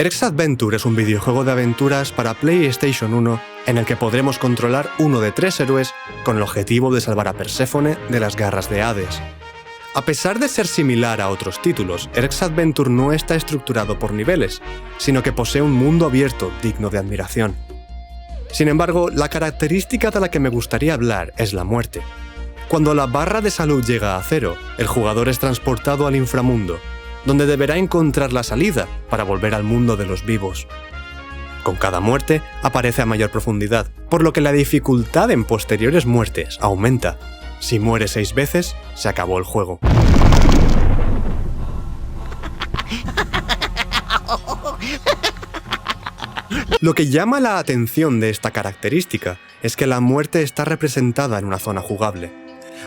Eric's Adventure es un videojuego de aventuras para PlayStation 1 en el que podremos controlar uno de 3 héroes con el objetivo de salvar a Perséfone de las garras de Hades. A pesar de ser similar a otros títulos, Eric's Adventure no está estructurado por niveles, sino que posee un mundo abierto digno de admiración. Sin embargo, la característica de la que me gustaría hablar es la muerte. Cuando la barra de salud llega a 0, el jugador es transportado al inframundo, donde deberá encontrar la salida para volver al mundo de los vivos. Con cada muerte aparece a mayor profundidad, por lo que la dificultad en posteriores muertes aumenta. Si muere 6 veces, se acabó el juego. Lo que llama la atención de esta característica es que la muerte está representada en una zona jugable,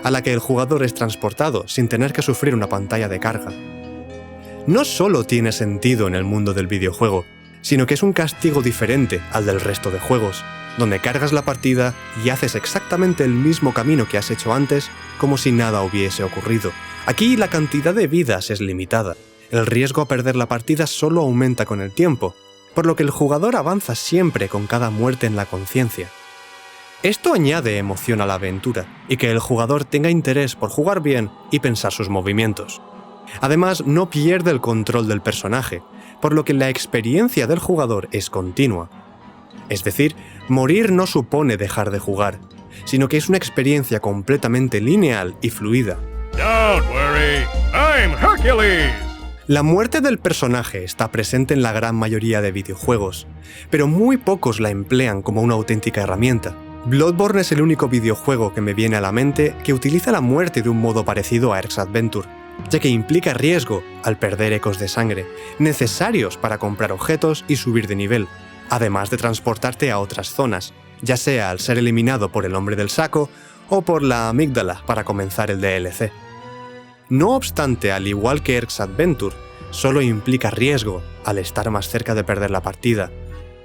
a la que el jugador es transportado sin tener que sufrir una pantalla de carga. No solo tiene sentido en el mundo del videojuego, sino que es un castigo diferente al del resto de juegos, donde cargas la partida y haces exactamente el mismo camino que has hecho antes, como si nada hubiese ocurrido. Aquí la cantidad de vidas es limitada, el riesgo a perder la partida solo aumenta con el tiempo, por lo que el jugador avanza siempre con cada muerte en la conciencia. Esto añade emoción a la aventura, y que el jugador tenga interés por jugar bien y pensar sus movimientos. Además, no pierde el control del personaje, por lo que la experiencia del jugador es continua. Es decir, morir no supone dejar de jugar, sino que es una experiencia completamente lineal y fluida. Don't worry, I'm Hercules. La muerte del personaje está presente en la gran mayoría de videojuegos, pero muy pocos la emplean como una auténtica herramienta. Bloodborne es el único videojuego que me viene a la mente que utiliza la muerte de un modo parecido a Eric's Adventure, ya que implica riesgo al perder ecos de sangre, necesarios para comprar objetos y subir de nivel, además de transportarte a otras zonas, ya sea al ser eliminado por el hombre del saco o por la amígdala para comenzar el DLC. No obstante, al igual que Eric's Adventure, solo implica riesgo al estar más cerca de perder la partida.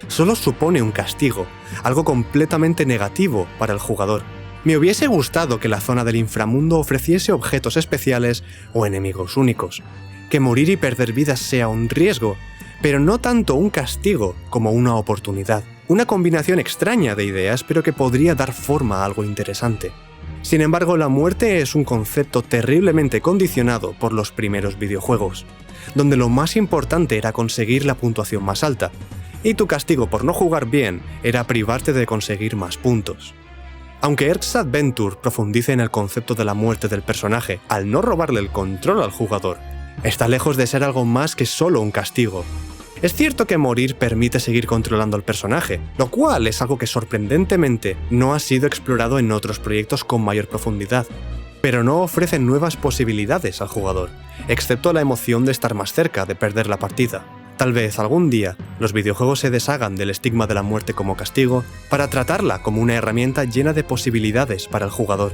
Solo supone un castigo, algo completamente negativo para el jugador. Me hubiese gustado que la zona del inframundo ofreciese objetos especiales o enemigos únicos, que morir y perder vidas sea un riesgo, pero no tanto un castigo como una oportunidad. Una combinación extraña de ideas, pero que podría dar forma a algo interesante. Sin embargo, la muerte es un concepto terriblemente condicionado por los primeros videojuegos, donde lo más importante era conseguir la puntuación más alta, y tu castigo por no jugar bien era privarte de conseguir más puntos. Aunque Eric's Adventure profundice en el concepto de la muerte del personaje al no robarle el control al jugador, está lejos de ser algo más que solo un castigo. Es cierto que morir permite seguir controlando al personaje, lo cual es algo que sorprendentemente no ha sido explorado en otros proyectos con mayor profundidad, pero no ofrece nuevas posibilidades al jugador, excepto la emoción de estar más cerca de perder la partida. Tal vez algún día los videojuegos se deshagan del estigma de la muerte como castigo para tratarla como una herramienta llena de posibilidades para el jugador.